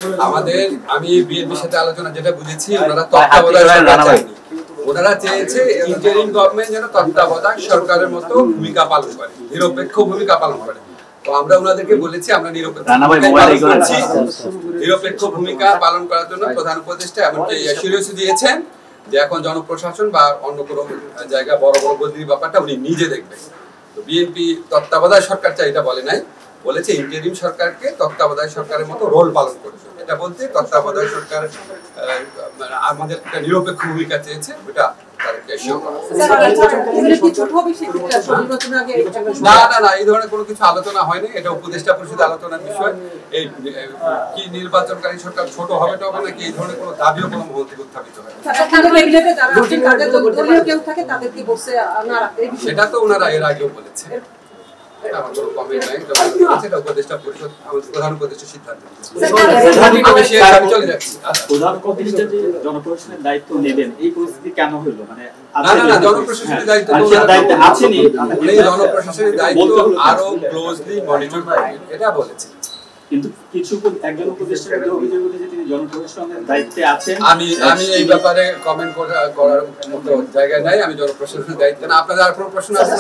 আমাদের আমি বিএনপির সাথে আলোচনা যেটা বুঝেছি ওনারা তত্ত্বাবধায়ক সরকার চায়নি। ওনারা চেয়েছে ইন্টারিম গভর্নমেন্ট যেন তত্ত্বাবধায়ক সরকারের মতো ভূমিকা পালন করে, নিরপেক্ষ ভূমিকা পালন করে। তো আমরা ওনাদেরকে বলেছি আমরা নিরপেক্ষ ভূমিকা পালন করার জন্য প্রধান উপদেষ্টা এমনকি অ্যাসিওরেন্স দিয়েছেন যে এখন জনপ্রশাসন বা অন্য কোনো জায়গা বড় বড় বদলির ব্যাপারটা উনি নিজে দেখবেন। তো বিএনপি তত্ত্বাবধায়ক সরকার চাই এটা বলে নাই, বলেছে ইন্টারিম সরকারকে তত্ত্বাবধায়ক সরকারের মতো রোল পালন করেছে। এটা বলতে তত্ত্বাবধায়ক সরকার আমাদের একটা নিরপেক্ষ ভূমিকা চেয়েছে, ওটা তাদেরকে এসিওর করা। না না না, এই ধরনের কোনো কিছু আলোচনা হয়নি, এটা উপদেষ্টা পরিষদে আলোচনার বিষয়। এই কি নির্বাচনকারী সরকার ছোট হবে টবে নাকি এই ধরনের কোনো দাবিও কোনো মহল থেকে উত্থাপিত হয়, সেটা তো ওনারা এর আগেও বলেছে। জনপ্রশাসনের দায়িত্ব নেবেন এই পরিস্থিতি কেন হলো? মানে জনপ্রশাসনের দায়িত্ব আরো ক্লোজলি মনিটর করবেন এটা বলেছে। কিন্তু কিছু একজন উপদেষ্টার অভিযোগ উঠেছে তিনি জনপ্রশাসনের দায়িত্বে আছেন। আমি এই ব্যাপারে কমেন্ট করার মতো জায়গা নাই, আমি জনপ্রশাসনের দায়িত্ব না। আপনাদের আর কোনো প্রশ্ন আছে?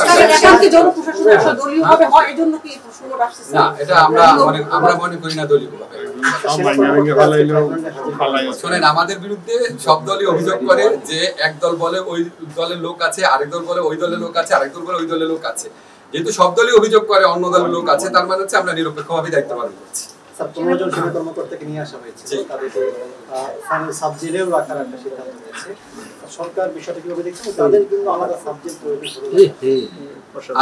না, এটা আমরা মনে করি না দলীয় ভাবে। শোনেন, আমাদের বিরুদ্ধে সব দলই অভিযোগ করে যে এক দল বলে ওই দলের লোক আছে, আরেক দল বলে ওই দলের লোক আছে, আরেক দল বলে ওই দলের লোক আছে। যেহেতু সব দলই অভিযোগ করে অন্য দলের লোক আছে, তার মানে হচ্ছে আমরা নিরপেক্ষভাবে দায়িত্ব পালন করছি। স্যার, 15 জন সেনা কর্মকর্তাকে নিয়ে আসা হয়েছে, তাদেরকে ফাইনাল সাবজেক্টেও রাখার একটা সিদ্ধান্ত হয়েছে। সরকার বিষয়টা কিভাবে দেখছে? তাদের জন্য আলাদা সাবজেক্ট রয়েছে।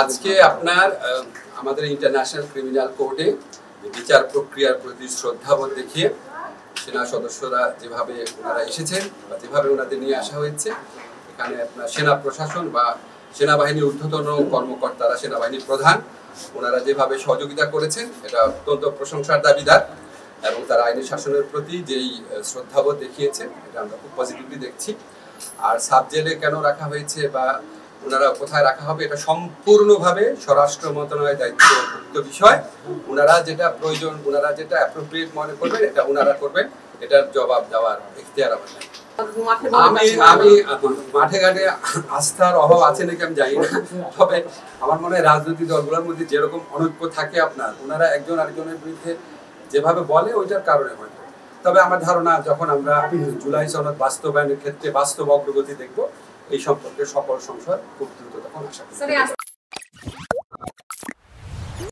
আজকে আপনার আমাদের ইন্টারন্যাশনাল ক্রিমিনাল কোর্টে বিচার প্রক্রিয়ার প্রতি শ্রদ্ধাবোধ দেখিয়ে সেনা সদস্যরা যেভাবে ওনারা এসেছেন বা যেভাবে ওনাদের নিয়ে আসা হয়েছে, এখানে আপনার সেনা প্রশাসন বা সেনাবাহিনীর ঊর্ধ্বতন কর্মকর্তারা, সেনাবাহিনীর প্রধান, ওনারা যেভাবে সহযোগিতা করেছেন এটা অত্যন্ত প্রশংসার দাবিদার। এবং তারা আইনের শাসনের প্রতি যেই শ্রদ্ধাবোধ দেখিয়েছেন এটা আমরা খুব পজিটিভলি দেখছি। আর সাবজেলে কেন রাখা হয়েছে বা ওনারা কোথায় রাখা হবে এটা সম্পূর্ণভাবে স্বরাষ্ট্র মন্ত্রণালয়ের দায়িত্বভুক্ত বিষয়। ওনারা যেটা প্রয়োজন, ওনারা যেটা অ্যাপ্রোপ্রিয়েট মনে করবেন এটা ওনারা করবেন, এটার জবাব দেওয়ার এখতিয়ার আমার নাই। আমি মাঠে ঘাটে আস্থার অভাব আছে নাকি আমি জানি না, তবে আমার মনে হয় রাজনৈতিক দলগুলোর মধ্যে যেরকম অনৈক্য থাকে আপনার, ওনারা একজন আরেকজনের বিরুদ্ধে যেভাবে বলে ওইটার কারণে হয়তো। তবে আমার ধারণা যখন আমরা জুলাই সনদ বাস্তবায়নের ক্ষেত্রে বাস্তব অগ্রগতি দেখব, এই সম্পর্কে সকল সংশয় খুব দ্রুত তখন আশা করি।